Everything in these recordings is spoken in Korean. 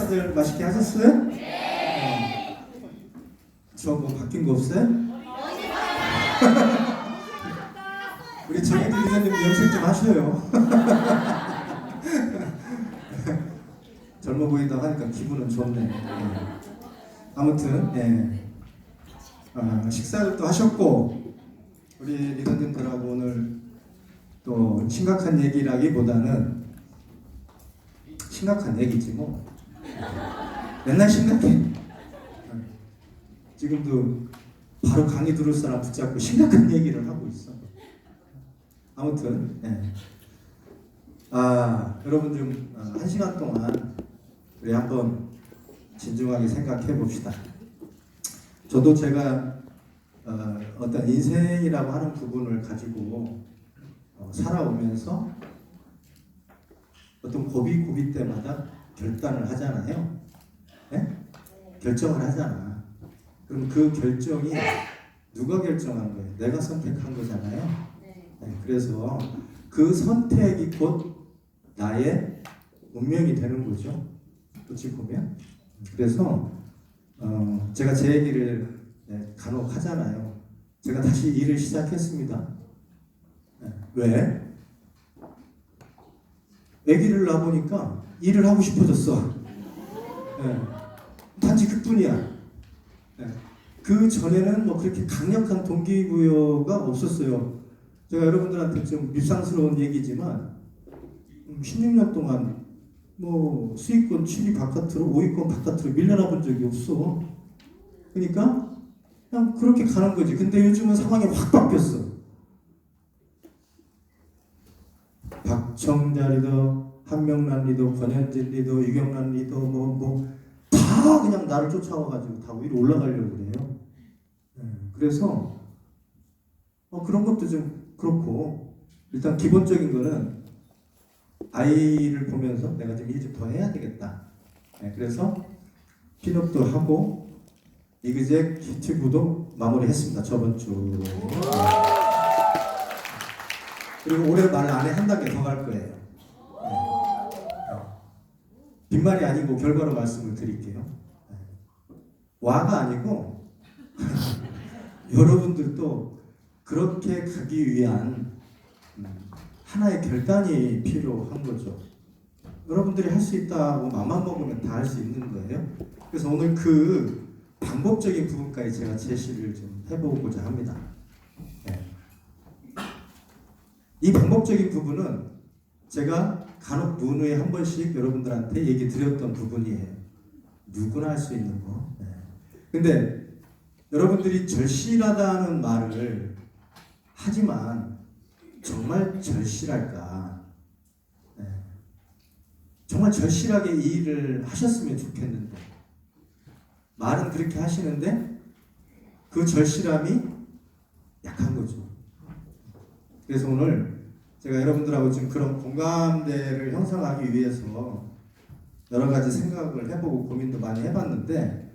식사들 맛있게 하셨어요? 네. 저 뭐 바뀐 거 없어요? 우리 정혜진 기자님 염색 좀 하셔요. 젊어 보인다고 하니까 기분은 좋네. 아무튼 식사를 또 하셨고 우리 리더님들하고 오늘 또 심각한 얘기라기보다는 심각한 얘기지 뭐. 맨날 심각해. 지금도 바로 강의 들을 사람 붙잡고 심각한 얘기를 하고 있어. 아무튼 여러분 좀 1시간 동안 우리 한번 진중하게 생각해 봅시다. 저도 제가 어떤 인생이라고 하는 부분을 가지고 살아오면서 어떤 고비 때마다 결단을 하잖아요. 네? 결정을 하잖아. 그럼 그 결정이 누가 결정한 거예요? 내가 선택한 거잖아요. 네, 그래서 그 선택이 곧 나의 운명이 되는 거죠. 어찌 보면. 그래서 제가 제 얘기를 간혹 하잖아요. 제가 다시 일을 시작했습니다. 왜? 아기를 낳아보니까 일을 하고 싶어졌어. 단지 그뿐이야. 그 전에는 뭐 그렇게 강력한 동기부여가 없었어요. 제가 여러분들한테 좀 밉상스러운 얘기지만 16년 동안 뭐 수익권 7위 바깥으로 5위권 바깥으로 밀려나 본 적이 없어. 그러니까 그냥 그렇게 가는 거지. 근데 요즘은 상황이 확 바뀌었어. 박청자 리더, 한명란 리더, 권현진 리더, 유경란 리더 다 그냥 나를 쫓아와가지고 다 위로 올라가려고 그래요. 그래서 그런 것도 좀 그렇고 일단 기본적인 거는 아이를 보면서 내가 좀 일 좀 더 해야 되겠다. 그래서 핀업도 하고 이그젝티브도 마무리했습니다. 저번 주. 그리고 올해 말 안에 한 단계 더 갈 거예요. 빈말이 아니고 결과로 말씀을 드릴게요. 와가 아니고 여러분들도 그렇게 가기 위한 하나의 결단이 필요한 거죠. 여러분들이 할 수 있다고 맘만 먹으면 다 할 수 있는 거예요. 그래서 오늘 그 방법적인 부분까지 제가 제시를 좀 해보고자 합니다. 이 방법적인 부분은 제가 간혹 누누이 한 번씩 여러분들한테 얘기 드렸던 부분이에요. 누구나 할 수 있는 거. 근데 여러분들이 절실하다는 말을 하지만 정말 절실할까? 정말 절실하게 이 일을 하셨으면 좋겠는데 말은 그렇게 하시는데 그 절실함이 약한 거죠. 그래서 오늘 제가 여러분들하고 지금 그런 공감대를 형성하기 위해서 여러 가지 생각을 해보고 고민도 많이 해봤는데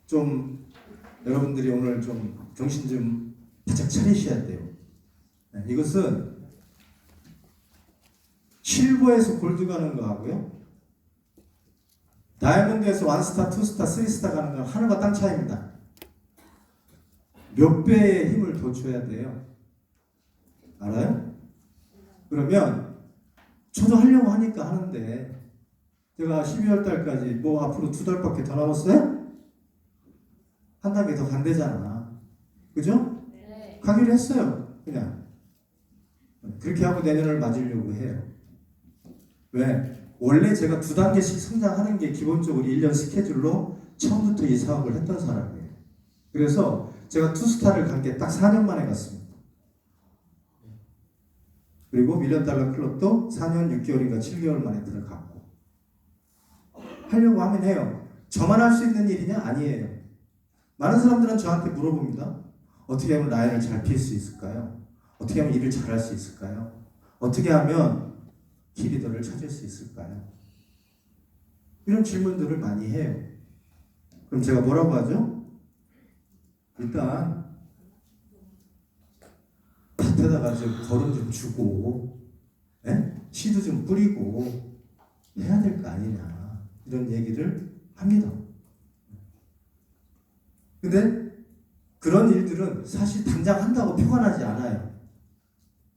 좀 여러분들이 오늘 좀 정신 좀 바짝 차리셔야 돼요. 이것은 실버에서 골드 가는 거하고요, 다이아몬드에서 1스타, 2스타, 3스타 가는 건 하늘과 땅 차이입니다. 몇 배의 힘을 더 줘야 돼요. 알아요? 그러면 저도 하려고 하니까 하는데 제가 12월 달까지 뭐 앞으로 2달밖에 더 남았어요? 한 단계 더 간대잖아. 그죠? 네. 가기로 했어요. 그냥 그렇게 하고 내년을 맞으려고 해요. 왜? 원래 제가 2단계씩 성장하는 게 기본적으로 1년 스케줄로 처음부터 이 사업을 했던 사람이에요. 그래서 제가 2스타를 간 게 딱 4년 만에 갔습니다. 그리고 $1,000,000 클럽도 4년 6개월인가 7개월 만에 들어갔고. 하려고 하면 해요. 저만 할 수 있는 일이냐? 아니에요. 많은 사람들은 저한테 물어봅니다. 어떻게 하면 라인을 잘 필 수 있을까요? 어떻게 하면 일을 잘할 수 있을까요? 어떻게 하면 키리더를 찾을 수 있을까요? 이런 질문들을 많이 해요. 그럼 제가 뭐라고 하죠? 일단 밭에다가 좀 거름 좀 주고 씨도 좀 뿌리고 해야 될 거 아니냐 이런 얘기를 합니다. 근데 그런 일들은 사실 당장 한다고 표가 나지 않아요.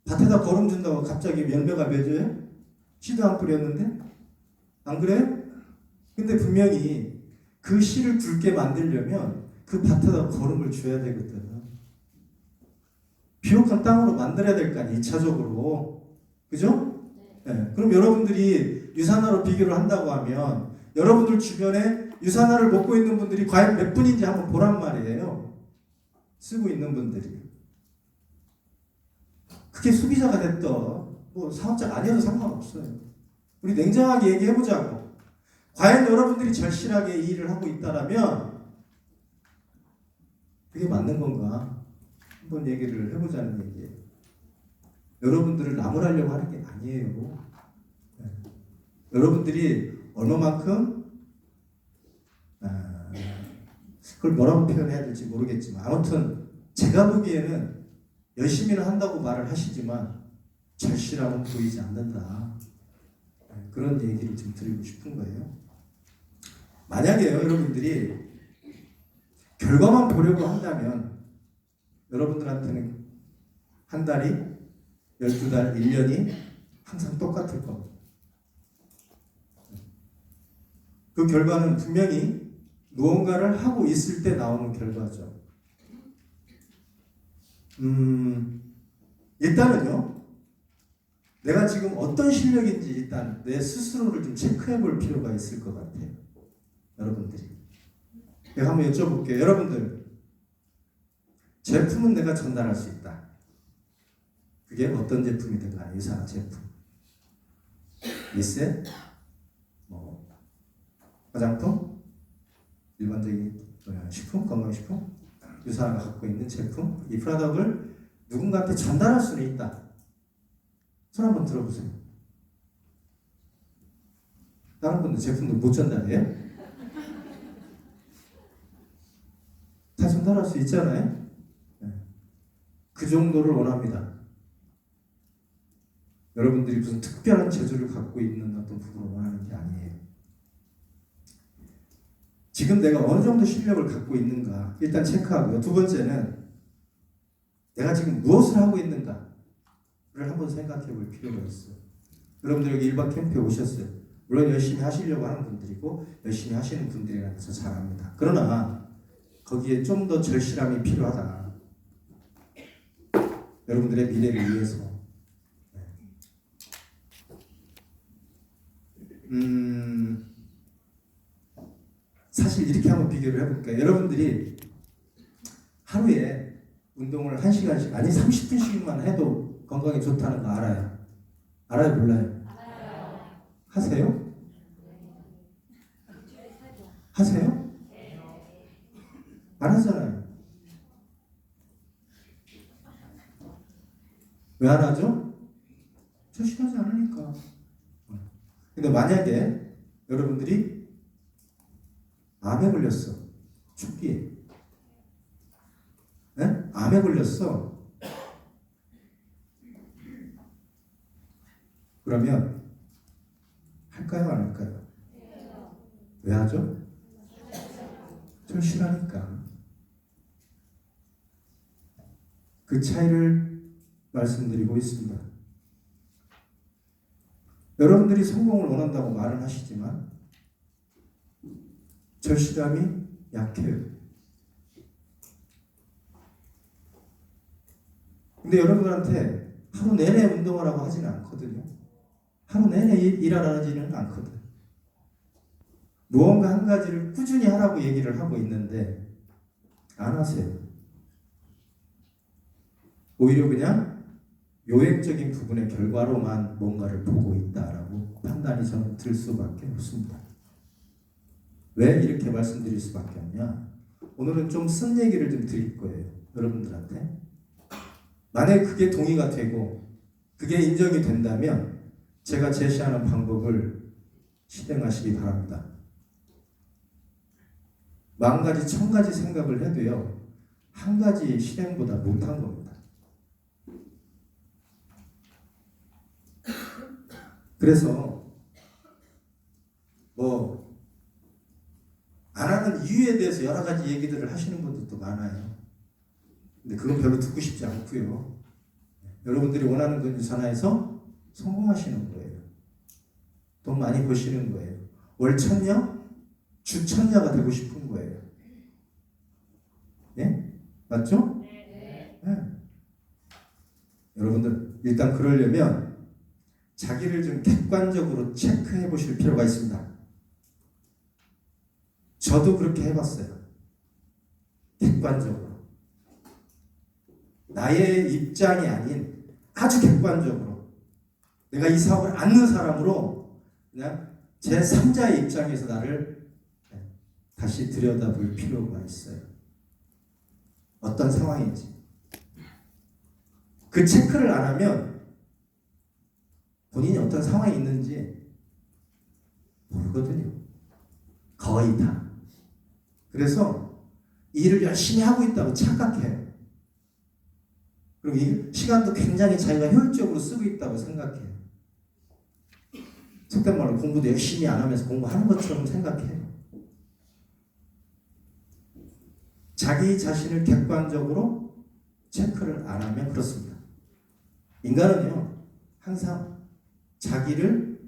밭에다 거름 준다고 갑자기 열매가 맺어요? 씨도 안 뿌렸는데? 안 그래요? 근데 분명히 그 씨를 굵게 만들려면 그 밭에다 거름을 줘야 되거든. 비옥한 땅으로 만들어야 될 거 아니에요, 2차적으로. 그죠? 네. 그럼 여러분들이 유산화로 비교를 한다고 하면 여러분들 주변에 유산화를 먹고 있는 분들이 과연 몇 분인지 한번 보란 말이에요. 쓰고 있는 분들이. 그게 소비자가 됐던 뭐 사업자가 아니어도 상관없어요. 우리 냉정하게 얘기해보자고. 과연 여러분들이 절실하게 이 일을 하고 있다라면 그게 맞는 건가? 한번 얘기를 해보자는 얘기예요. 여러분들을 나무라려고 하는 게 아니에요. 네. 여러분들이 얼마만큼 그걸 뭐라고 표현해야 될지 모르겠지만 아무튼 제가 보기에는 열심히는 한다고 말을 하시지만 절실함은 보이지 않는다. 네. 그런 얘기를 좀 드리고 싶은 거예요. 만약에요, 여러분들이 결과만 보려고 한다면 여러분들한테는 한 달이 12달, 1년이 항상 똑같을 겁니다. 그 결과는 분명히 무언가를 하고 있을 때 나오는 결과죠. 일단은요, 내가 지금 어떤 실력인지 일단 내 스스로를 좀 체크해 볼 필요가 있을 것 같아요. 여러분들이. 내가 한번 여쭤볼게요. 여러분들, 제품은 내가 전달할 수 있다. 그게 어떤 제품이든 간에 유산화 제품. 리셋, 뭐 화장품, 일반적인 식품, 건강식품, 유산화가 갖고 있는 제품, 이 프로덕트를 누군가한테 전달할 수는 있다. 손 한번 들어보세요. 다른 분들 제품도 못 전달해요? 다 전달할 수 있잖아요. 그 정도를 원합니다. 여러분들이 무슨 특별한 재주를 갖고 있는 어떤 부분을 원하는 게 아니에요. 지금 내가 어느 정도 실력을 갖고 있는가 일단 체크하고요. 두 번째는 내가 지금 무엇을 하고 있는가를 한번 생각해 볼 필요가 있어요. 여러분들 여기 1박 캠프에 오셨어요. 물론 열심히 하시려고 하는 분들이고 열심히 하시는 분들이라는 거 잘 압니다. 그러나 거기에 좀 더 절실함이 필요하다. 여러분들의 미래를 위해서. 사실 이렇게 한번 비교를 해볼게요. 여러분들이 하루에 운동을 1시간씩 아니 30분씩만 해도 건강에 좋다는 거 알아요? 알아요? 몰라요? 하세요? 하세요? 안 하잖아요. 왜 안 하죠? 절실하지 않으니까. 근데 만약에 여러분들이 암에 걸렸어. 초기에. 네? 암에 걸렸어. 그러면 할까요? 안 할까요? 왜 하죠? 절실하니까. 그 차이를 말씀드리고 있습니다. 여러분들이 성공을 원한다고 말은 하시지만 절실함이 약해요. 근데 여러분들한테 하루 내내 운동하라고 하지는 않거든요. 하루 내내 일하라지는 않거든. 무언가 한 가지를 꾸준히 하라고 얘기를 하고 있는데 안 하세요. 오히려 그냥 요행적인 부분의 결과로만 뭔가를 보고 있다라고 판단이 저는 들 수밖에 없습니다. 왜 이렇게 말씀드릴 수밖에 없냐? 오늘은 좀 쓴 얘기를 좀 드릴 거예요. 여러분들한테. 만약에 그게 동의가 되고 그게 인정이 된다면 제가 제시하는 방법을 실행하시기 바랍니다. 10,000가지, 1,000가지 생각을 해도요. 한 가지 실행보다 못한 겁니다. 그래서 뭐 안 하는 이유에 대해서 여러 가지 얘기들을 하시는 분들도 많아요. 근데 그건 별로 듣고 싶지 않고요. 여러분들이 원하는 건 유산화에서 성공하시는 거예요. 돈 많이 버시는 거예요. 월 천녀, 주 천녀가 되고 싶은 거예요. 예? 맞죠? 네. 여러분들 일단 그러려면 자기를 좀 객관적으로 체크해 보실 필요가 있습니다. 저도 그렇게 해봤어요. 객관적으로. 나의 입장이 아닌 아주 객관적으로 내가 이 사업을 아는 사람으로 그냥 제3자의 입장에서 나를 다시 들여다볼 필요가 있어요. 어떤 상황인지. 그 체크를 안 하면 본인이 어떤 상황이 있는지 모르거든요. 거의 다. 그래서 일을 열심히 하고 있다고 착각해요. 그리고 이 시간도 굉장히 자기가 효율적으로 쓰고 있다고 생각해요. 속된 말로 공부도 열심히 안 하면서 공부하는 것처럼 생각해요. 자기 자신을 객관적으로 체크를 안 하면 그렇습니다. 인간은요, 항상 자기를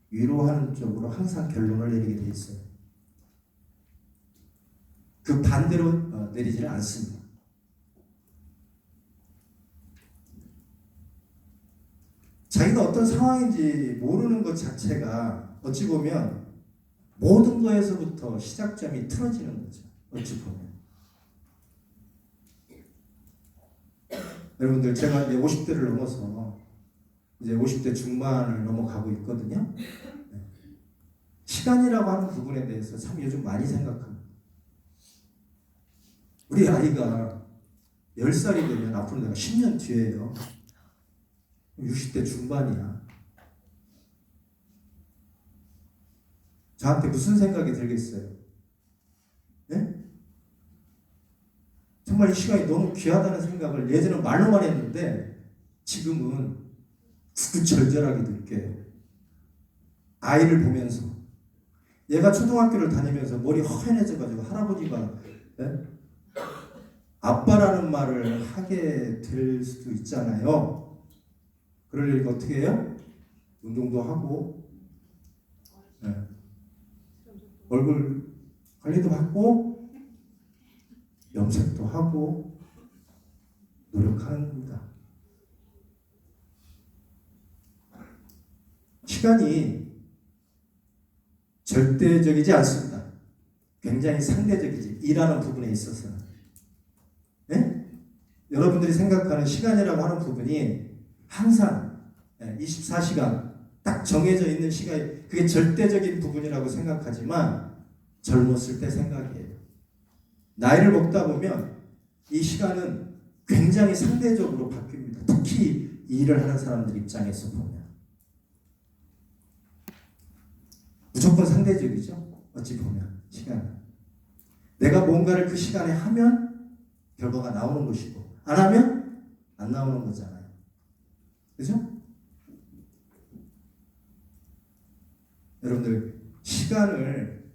위로하는 쪽으로 항상 결론을 내리게 돼 있어요. 그 반대로 내리지는 않습니다. 자기가 어떤 상황인지 모르는 것 자체가 어찌 보면 모든 거에서부터 시작점이 틀어지는 거죠. 어찌 보면. 여러분들 제가 이제 50대를 넘어서 이제 50대 중반을 넘어가고 있거든요. 시간이라고 하는 부분에 대해서 참 요즘 많이 생각합니다. 우리 아이가 10살이 되면 앞으로 내가 10년 뒤에요. 60대 중반이야. 저한테 무슨 생각이 들겠어요? 네? 정말 이 시간이 너무 귀하다는 생각을 예전엔 말로만 했는데 지금은 구구절절하게 느껴요. 아이를 보면서 얘가 초등학교를 다니면서 머리 허연해져가지고 할아버지가 네? 아빠라는 말을 하게 될 수도 있잖아요. 그러려니까 어떻게 해요? 운동도 하고 네. 얼굴 관리도 받고 염색도 하고 노력하는 겁니다. 시간이 절대적이지 않습니다. 굉장히 상대적이지. 일하는 부분에 있어서는. 네? 여러분들이 생각하는 시간이라고 하는 부분이 항상 24시간 딱 정해져 있는 시간이 그게 절대적인 부분이라고 생각하지만 젊었을 때 생각이에요. 나이를 먹다 보면 이 시간은 굉장히 상대적으로 바뀝니다. 특히 일을 하는 사람들 입장에서 보면 무조건 상대적이죠. 어찌 보면 시간은 내가 뭔가를 그 시간에 하면 결과가 나오는 것이고 안 하면 안 나오는 거잖아요. 그죠? 여러분들 시간을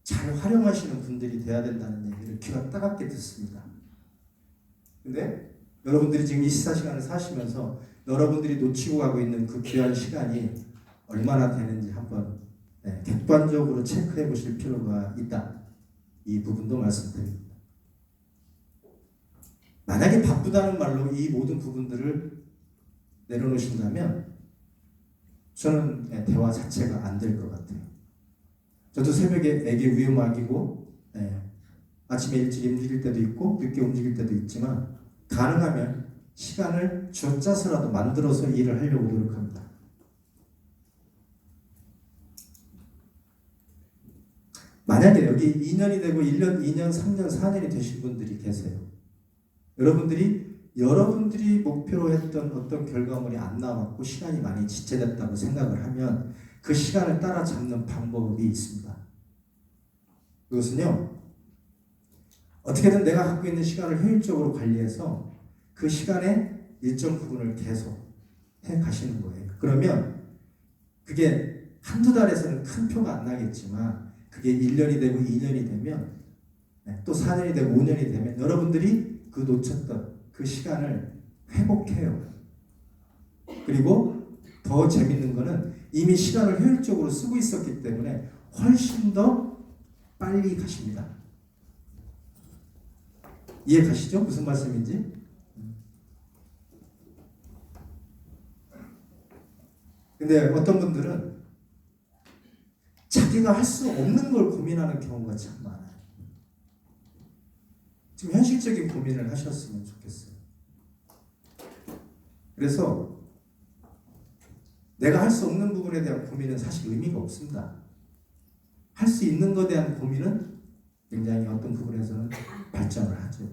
잘 활용하시는 분들이 돼야 된다는 얘기를 귀가 따갑게 듣습니다. 근데 여러분들이 지금 24시간을 사시면서 여러분들이 놓치고 가고 있는 그 귀한 시간이 얼마나 되는지 한번 객관적으로 체크해 보실 필요가 있다. 이 부분도 말씀드립니다. 만약에 바쁘다는 말로 이 모든 부분들을 내려놓으신다면 저는 대화 자체가 안 될 것 같아요. 저도 새벽에 애기 우유먹이고 아침에 일찍 움직일 때도 있고 늦게 움직일 때도 있지만 가능하면 시간을 쥐어짜서라도 만들어서 일을 하려고 노력합니다. 만약에 여기 2년이 되고 1년, 2년, 3년, 4년이 되신 분들이 계세요. 여러분들이 목표로 했던 어떤 결과물이 안 나왔고 시간이 많이 지체됐다고 생각을 하면 그 시간을 따라잡는 방법이 있습니다. 그것은요, 어떻게든 내가 갖고 있는 시간을 효율적으로 관리해서 그 시간의 일정 부분을 계속 해 가시는 거예요. 그러면 그게 한두 달에서는 큰 표가 안 나겠지만 그게 1년이 되고 2년이 되면 또 4년이 되고 5년이 되면 여러분들이 그 놓쳤던 그 시간을 회복해요. 그리고 더 재밌는 거는 이미 시간을 효율적으로 쓰고 있었기 때문에 훨씬 더 빨리 가십니다. 이해 가시죠? 무슨 말씀인지? 근데 어떤 분들은 자기가 할 수 없는 걸 고민하는 경우가 참 많아요. 지금 현실적인 고민을 하셨으면 좋겠어요. 그래서 내가 할 수 없는 부분에 대한 고민은 사실 의미가 없습니다. 할 수 있는 것에 대한 고민은 굉장히 어떤 부분에서는 발전을 하죠.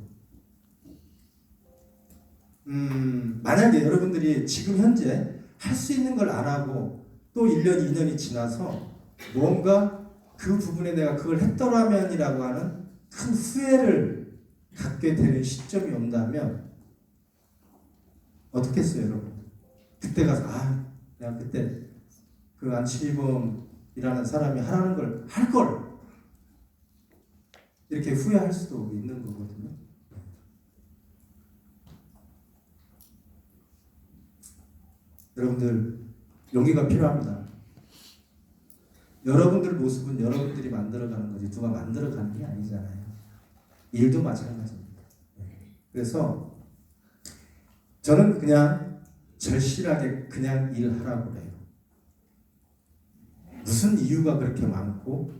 만약에 여러분들이 지금 현재 할 수 있는 걸 안 하고 또 1년, 2년이 지나서 뭔가 그 부분에 내가 그걸 했더라면이라고 하는 큰 후회를 갖게 되는 시점이 온다면 어떻겠어요, 여러분? 그때 가서 내가 그때 그 안치범이라는 사람이 하라는 걸 할 걸 이렇게 후회할 수도 있는 거거든요. 여러분들 용기가 필요합니다. 여러분들 모습은 여러분들이 만들어가는 거지 누가 만들어가는 게 아니잖아요. 일도 마찬가지입니다. 그래서 저는 그냥 절실하게 그냥 일하라고 그래요. 무슨 이유가 그렇게 많고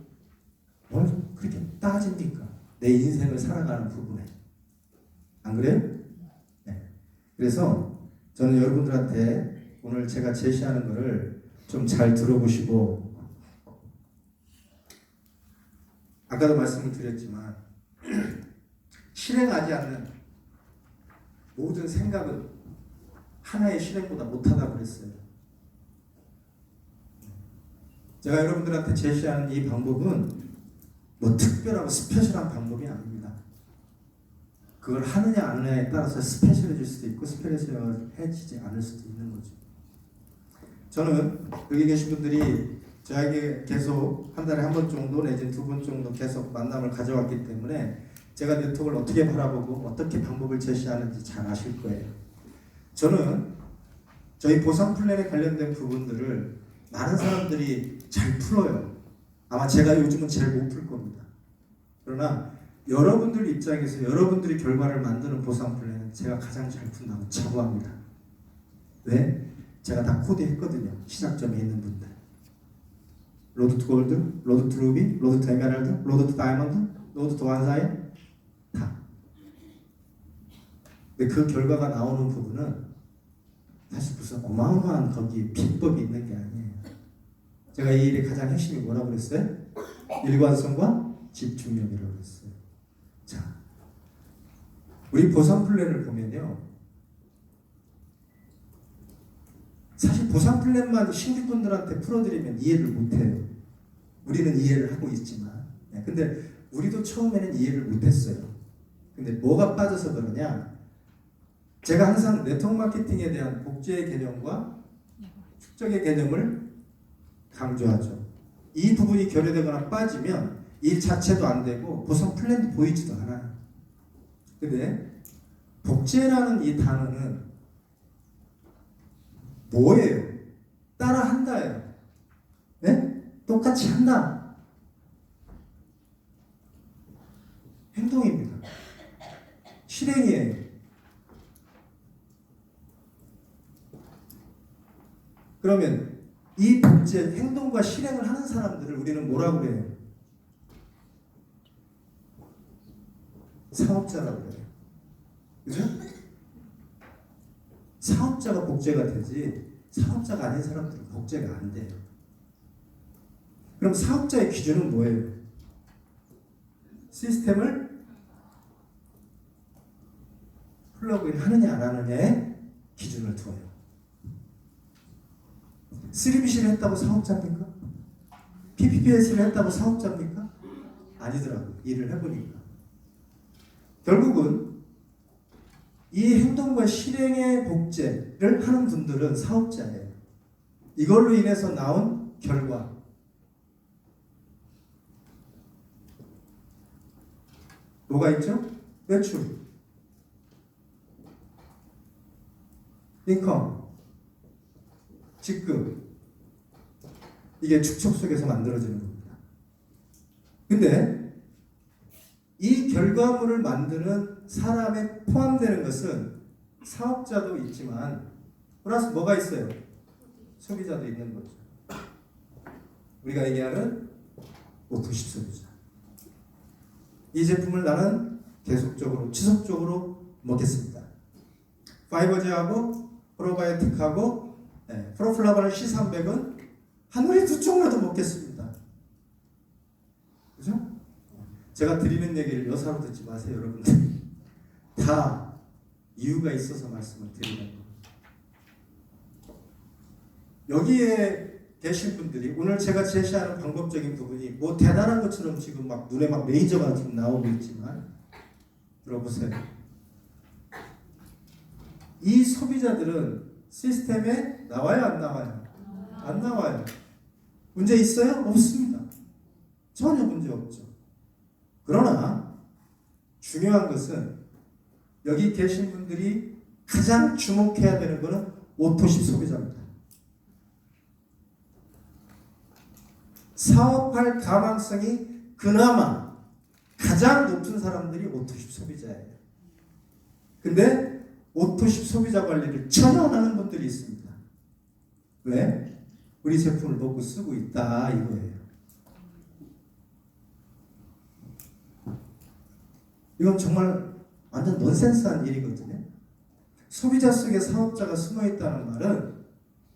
뭘 그렇게 따집니까? 내 인생을 살아가는 부분에. 안 그래요? 네. 그래서 저는 여러분들한테 오늘 제가 제시하는 거를 좀 잘 들어보시고, 아까도 말씀을 드렸지만 실행하지 않는 모든 생각은 하나의 실행보다 못하다고 그랬어요. 제가 여러분들한테 제시하는 이 방법은 뭐 특별하고 스페셜한 방법이 아닙니다. 그걸 하느냐 안 하느냐에 따라서 스페셜해질 수도 있고 스페셜해지지 않을 수도 있는 거죠. 저는 여기 계신 분들이 저에게 계속 한 달에 한 번 정도 내지는 2번 정도 계속 만남을 가져왔기 때문에 제가 네트워크를 어떻게 바라보고 어떻게 방법을 제시하는지 잘 아실 거예요. 저는 저희 보상 플랜에 관련된 부분들을 많은 사람들이 잘 풀어요. 아마 제가 요즘은 제일 못 풀 겁니다. 그러나 여러분들 입장에서 여러분들이 결과를 만드는 보상 플랜은 제가 가장 잘 푼다고 자부합니다. 왜? 제가 다 코드했거든요. 시작점에 있는 분들. 로드 투 골드, 로드 투 루비, 로드 투 에메랄드, 로드 투 다이아몬드, 로드 투 완사이어 다. 근데 그 결과가 나오는 부분은 사실 무슨 어마어마한 거기 비법이 있는 게 아니에요. 제가 이 일의 가장 핵심이 뭐라고 그랬어요? 일관성과 집중력이라고 그랬어요. 자, 우리 보상 플랜을 보면요. 사실 보상 플랜만 신규분들한테 풀어드리면 이해를 못해요. 우리는 이해를 하고 있지만, 근데 우리도 처음에는 이해를 못했어요. 근데 뭐가 빠져서 그러냐? 제가 항상 네트워크 마케팅에 대한 복제의 개념과 축적의 개념을 강조하죠. 이 부분이 결여되거나 빠지면 일 자체도 안 되고 보상 플랜도 보이지도 않아요. 근데 복제라는 이 단어는 뭐예요? 따라 한다예요. 네? 똑같이 한다. 행동입니다. 실행이에요. 그러면 이 복제, 행동과 실행을 하는 사람들을 우리는 뭐라고 그래요? 사업자라고 그래요. 그죠? 사업자가 복제가 되지 사업자가 아닌 사람들은 복제가 안 돼요. 그럼 사업자의 기준은 뭐예요? 시스템을 플러그인 하느냐 안 하느냐에 기준을 두어요. 3BC를 했다고 사업자입니까? PPPS를 했다고 사업자입니까? 아니더라고요. 일을 해보니까. 결국은 이 행동과 실행의 복제를 하는 분들은 사업자예요. 이걸로 인해서 나온 결과. 뭐가 있죠? 매출, 인컴, 직급. 이게 축적 속에서 만들어지는 겁니다. 근데 이 결과물을 만드는 사람에 포함되는 것은 사업자도 있지만 플러스 뭐가 있어요? 소비자도 있는 거죠. 우리가 얘기하는 O2C 소비자. 이 제품을 나는 계속적으로 지속적으로 먹겠습니다. 파이버제하고 프로바이오틱하고 프로플라바는 C300은 하늘이 두 쪽이라도 먹겠습니다. 그죠? 제가 드리는 얘기를 여사로 듣지 마세요, 여러분들. 다 이유가 있어서 말씀을 드리는 거예요. 여기에 계신 분들이 오늘 제가 제시하는 방법적인 부분이 뭐 대단한 것처럼 지금 막 눈에 막 레이저가 지금 나오고 있지만 들어보세요. 이 소비자들은 시스템에 나와요, 안 나와요? 안 나와요. 문제 있어요? 없습니다. 전혀 문제 없죠. 그러나 중요한 것은 여기 계신 분들이 가장 주목해야 되는 것은 O2C 소비자입니다. 사업할 가망성이 그나마 가장 높은 사람들이 O2C 소비자예요. 근데 O2C 소비자 관리를 전혀 안 하는 분들이 있습니다. 왜? 우리 제품을 먹고 쓰고 있다 이거예요. 이건 정말 완전 넌센스한 일이거든요. 소비자 속에 사업자가 숨어 있다는 말은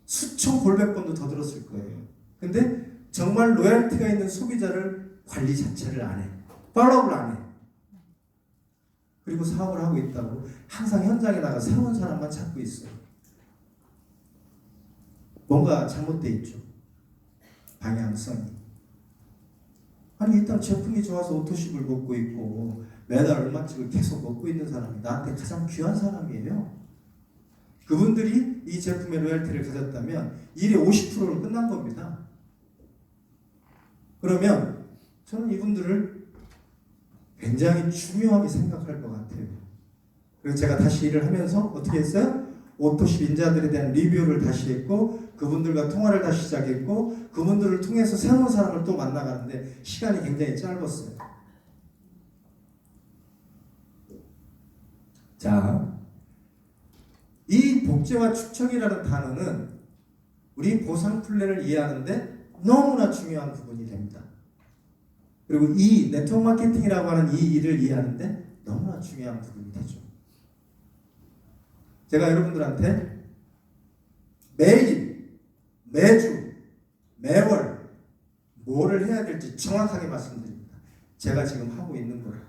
수천 골백 번도 더 들었을 거예요. 근데 정말 로열티가 있는 소비자를 관리 자체를 안 해. 팔로우를 안 해. 그리고 사업을 하고 있다고 항상 현장에 나가 새로운 사람만 찾고 있어요. 뭔가 잘못돼 있죠. 방향성이. 아니 일단 제품이 좋아서 오토십을 먹고 있고 매달 얼마씩을 계속 먹고 있는 사람이 나한테 가장 귀한 사람이에요. 그분들이 이 제품의 로열티를 가졌다면 일의 50%는 끝난 겁니다. 그러면 저는 이분들을 굉장히 중요하게 생각할 것 같아요. 그래서 제가 다시 일을 하면서 어떻게 했어요? 오토십 인자들에 대한 리뷰를 다시 했고 그분들과 통화를 다시 시작했고 그분들을 통해서 새로운 사람을 또 만나가는데 시간이 굉장히 짧았어요. 자, 이 복제와 축적이라는 단어는 우리 보상 플랜을 이해하는데 너무나 중요한 부분이 됩니다. 그리고 이 네트워크 마케팅이라고 하는 이 일을 이해하는데 너무나 중요한 부분이 되죠. 제가 여러분들한테 매일, 매주, 매월 뭐를 해야 될지 정확하게 말씀드립니다. 제가 지금 하고 있는 거예요.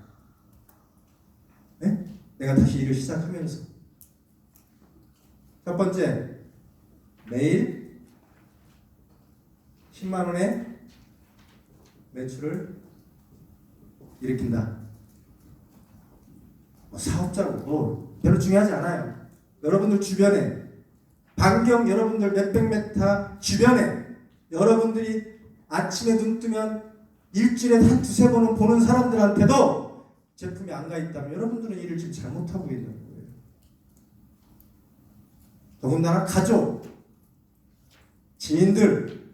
네? 내가 다시 일을 시작하면서 첫 번째, 매일 10만 원의 매출을 일으킨다. 사업자고 별로 중요하지 않아요. 여러분들 주변에 반경 여러분들 몇백 메타 주변에 여러분들이 아침에 눈 뜨면 일주일에 한 두세 번은 보는 사람들한테도 제품이 안 가 있다면 여러분들은 일을 지금 잘못하고 있는 거예요. 더군다나 가족, 지인들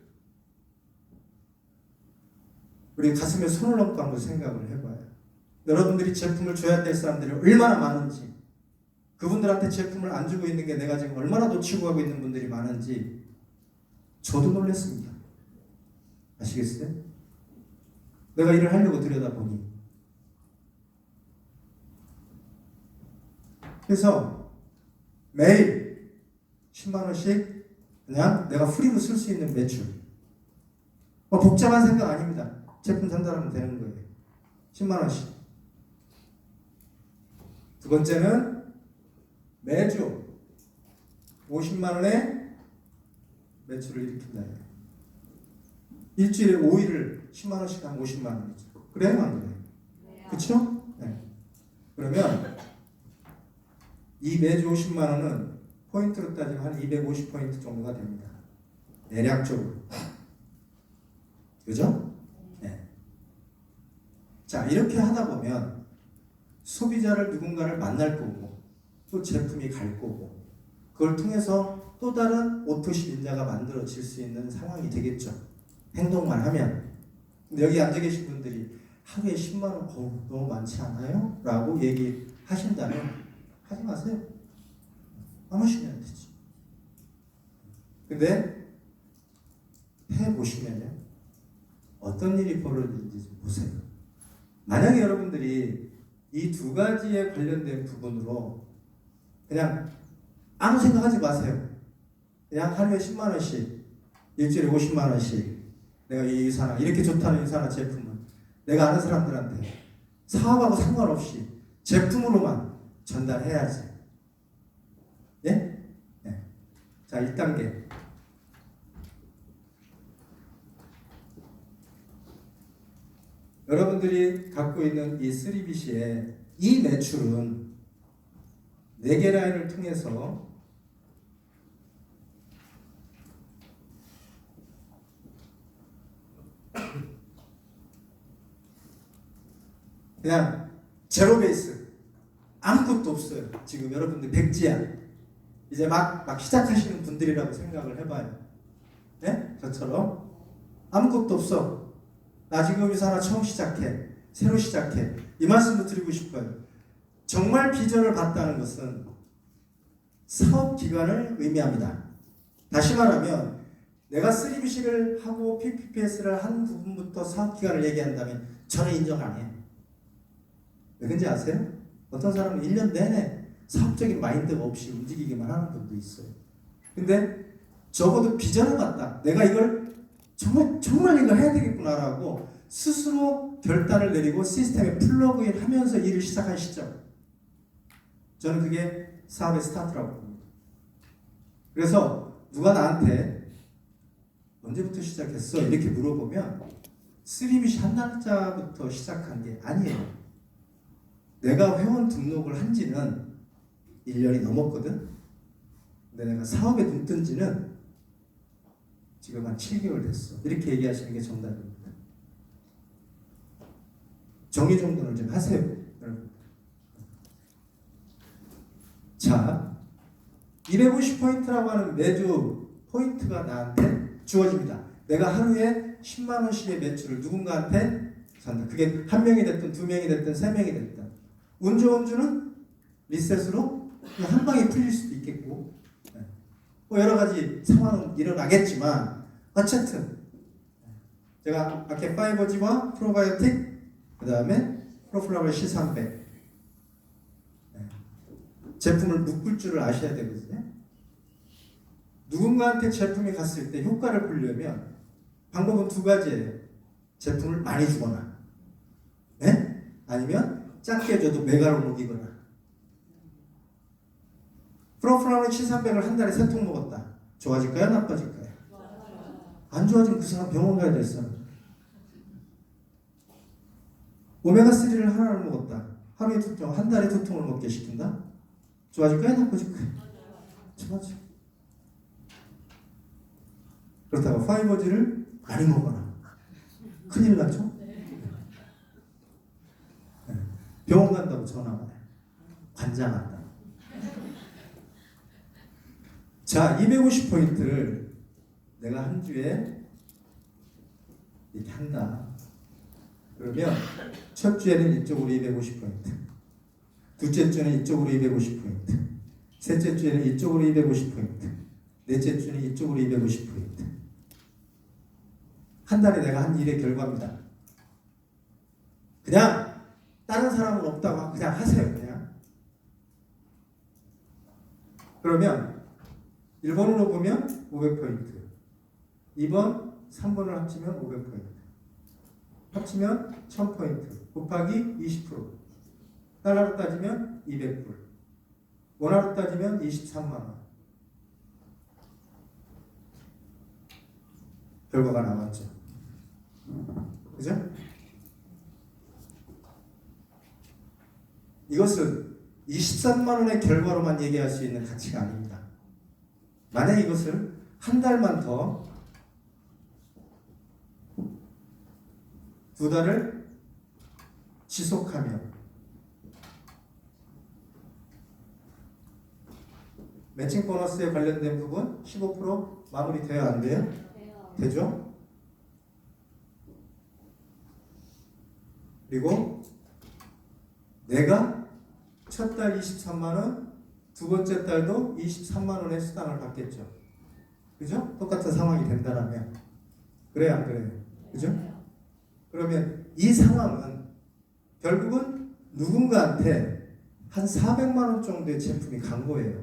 우리 가슴에 손을 얹고 한번 생각을 해봐요. 여러분들이 제품을 줘야 될 사람들이 얼마나 많은지 그분들한테 제품을 안 주고 있는 게 내가 지금 얼마나 놓치고 가고 있는 분들이 많은지 저도 놀랐습니다. 아시겠어요? 내가 일을 하려고 들여다보니 그래서 매일 10만 원씩 그냥 내가 프리로 쓸 수 있는 매출 복잡한 생각 아닙니다. 제품 산다면 되는 거예요. 10만 원씩. 두 번째는 매주 50만 원의 매출을 일으킨다. 일주일에 5일을 10만 원씩 하면 50만 원이죠. 그래요? 안 그래요? 그렇죠? 네. 그러면 이 매주 50만 원은 포인트로 따지면 한 250포인트 정도가 됩니다. 대략적으로. 그죠? 네. 자, 이렇게 하다 보면 소비자를 누군가를 만날 거고 또 제품이 갈 거고 그걸 통해서 또 다른 오토시 닌자가 만들어질 수 있는 상황이 되겠죠. 행동만 하면. 근데 여기 앉아 계신 분들이 하루에 10만 원 너무 많지 않아요? 라고 얘기하신다면 하지 마세요. 안 하시면 되지. 근데 해보시면 어떤 일이 벌어지는지 보세요. 만약에 여러분들이 이 두 가지에 관련된 부분으로 그냥 아무 생각하지 마세요. 그냥 하루에 10만 원씩, 일주일에 50만 원씩 내가 이 사나 이렇게 좋다는 이 사나 제품은 내가 아는 사람들한테 사업하고 상관없이 제품으로만 전달해야지. 예? 네. 자, 1단계. 여러분들이 갖고 있는 이 3BC의 이 매출은 4개 라인을 통해서 그냥 제로 베이스 아무것도 없어요. 지금 여러분들 백지야. 이제 막 시작하시는 분들이라고 생각을 해봐요. 네? 저처럼 아무것도 없어. 나 지금 이 사람 처음 시작해. 새로 시작해. 이 말씀도 드리고 싶어요. 정말 비전을 봤다는 것은 사업 기간을 의미합니다. 다시 말하면 내가 3BC를 하고 PPPS를 한 부분부터 사업 기간을 얘기한다면 저는 인정 안 해요. 왜 그런지 아세요? 어떤 사람은 1년 내내 사업적인 마인드가 없이 움직이기만 하는 분도 있어요. 근데 적어도 비전을 봤다. 내가 이걸 정말 이거 해야 되겠구나라고 스스로 결단을 내리고 시스템에 플러그인 하면서 일을 시작한 시점. 저는 그게 사업의 스타트라고 봅니다. 그래서 누가 나한테 언제부터 시작했어? 이렇게 물어보면 3BC 한 날짜부터 시작한 게 아니에요. 내가 회원 등록을 한 지는 1년이 넘었거든. 근데 내가 사업에 눈 뜬 지는 지금 한 7개월 됐어. 이렇게 얘기하시는 게 정답입니다. 정리정돈을 좀 하세요, 여러분. 자, 250포인트라고 하는 매주 포인트가 나한테 주어집니다. 내가 하루에 10만 원씩의 매출을 누군가한테 산다. 그게 한 명이 됐든 두 명이 됐든 세 명이 됐든. 운 좋은 주는 리셋으로 그냥 한 방에 풀릴 수도 있겠고, 뭐 여러 가지 상황은 일어나겠지만 어쨌든 제가 아케파이버지와 프로바이오틱, 그 다음에 프로플라वर C300 제품을 묶을 줄을 아셔야 되거든요. 누군가한테 제품이 갔을 때 효과를 보려면 방법은 두 가지예요. 제품을 많이 주거나, 네? 아니면 작게 줘도 메가로 먹이거나. 프로플라वर C300을 한 달에 3통 먹었다. 좋아질까요? 나빠질까요? 안 좋아지면 그 사람 병원 가야 될 사람. 오메가3를 하나를 먹었다. 하루에 2통, 한 달에 2통을 먹게 시킨다. 좋아질까요? 나빠질까요? 좋아져. 그렇다고 파이버즈를 많이 먹거나 큰일 나죠? 병원 간다고 전화 와요. 관장한다. 자, 250포인트를 내가 한 주에 이렇게 한다. 그러면 첫 주에는 이쪽으로 250포인트, 둘째 주는 이쪽으로 250포인트, 셋째 주에는 이쪽으로 250포인트, 넷째 주는 이쪽으로 250포인트. 한 달에 내가 한 일의 결과입니다. 그냥 다른 사람은 없다고 그냥 하세요. 그냥. 그러면 1번으로 보면 500포인트, 2번, 3번을 합치면 500포인트, 합치면 1000포인트 곱하기 20%, 달러로 따지면 200불, 원화로 따지면 23만원. 결과가 나왔죠. 그죠? 이것은 23만원의 결과로만 얘기할 수 있는 가치가 아닙니다. 만약 이것을 한 달만 더 달을 지속하며 매칭 보너스에 관련된 부분 15% 마무리돼야 안 돼요? 되죠? 그리고 내가 첫 달 23만 원, 두 번째 달도 23만 원의 수당을 받겠죠. 그죠? 똑같은 상황이 된다라면 그래요, 안 그래요? 그죠? 그러면 이 상황은 결국은 누군가한테 한 400만 원 정도의 제품이 간 거예요.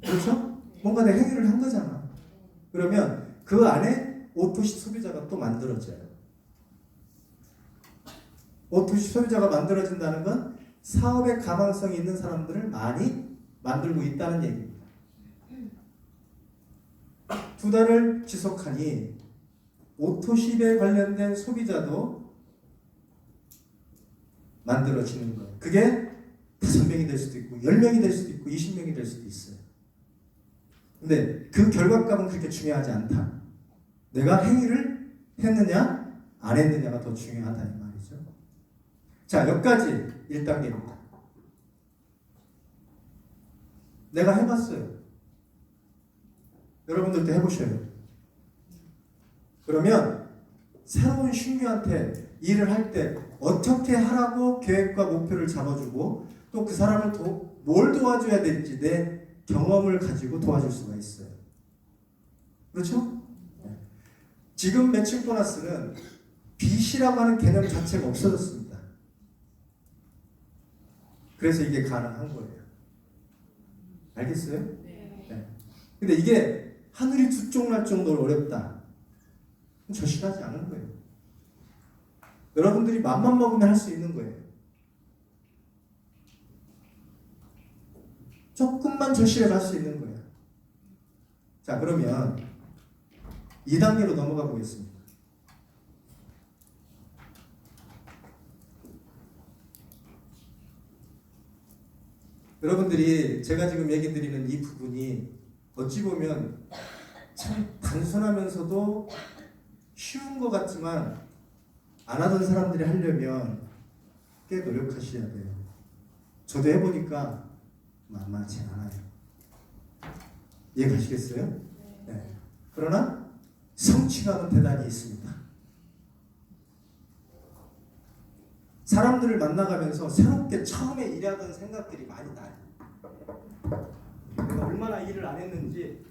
그렇죠? 뭔가 내 행위를 한 거잖아. 그러면 그 안에 오토시 소비자가 또 만들어져요. 오토시 소비자가 만들어진다는 건 사업의 가망성이 있는 사람들을 많이 만들고 있다는 얘기입니다. 두 달을 지속하니 오토십에 관련된 소비자도 만들어지는 거예요. 그게 5명이 될 수도 있고 10명이 될 수도 있고 20명이 될 수도 있어요. 근데 그 결과값은 그렇게 중요하지 않다. 내가 행위를 했느냐 안 했느냐가 더 중요하다 이 말이죠. 자, 여기까지 1단계입니다. 내가 해봤어요. 여러분들도 해보셔요. 그러면 새로운 신규한테 일을 할 때 어떻게 하라고 계획과 목표를 잡아주고 또 그 사람을 뭘 도와줘야 될지 내 경험을 가지고 도와줄 수가 있어요. 그렇죠? 네. 지금 매칭 보너스는 빚이라고 하는 개념 자체가 없어졌습니다. 그래서 이게 가능한 거예요. 알겠어요? 네. 근데 이게 하늘이 두 쪽 날 정도로 어렵다. 절실하지 않은 거예요. 여러분들이 맘만 먹으면 할 수 있는 거예요. 조금만 절실해 갈 수 있는 거예요. 자, 그러면 2단계로 넘어가 보겠습니다. 여러분들이 제가 지금 얘기 드리는 이 부분이 어찌 보면 참 단순하면서도 쉬운 것 같지만 안 하던 사람들이 하려면 꽤 노력하셔야 돼요. 저도 해보니까 만만치 않아요. 이해 가시겠어요? 네. 그러나 성취감은 대단히 있습니다. 사람들을 만나가면서 새롭게 처음에 일하던 생각들이 많이 나요. 내가 얼마나 일을 안 했는지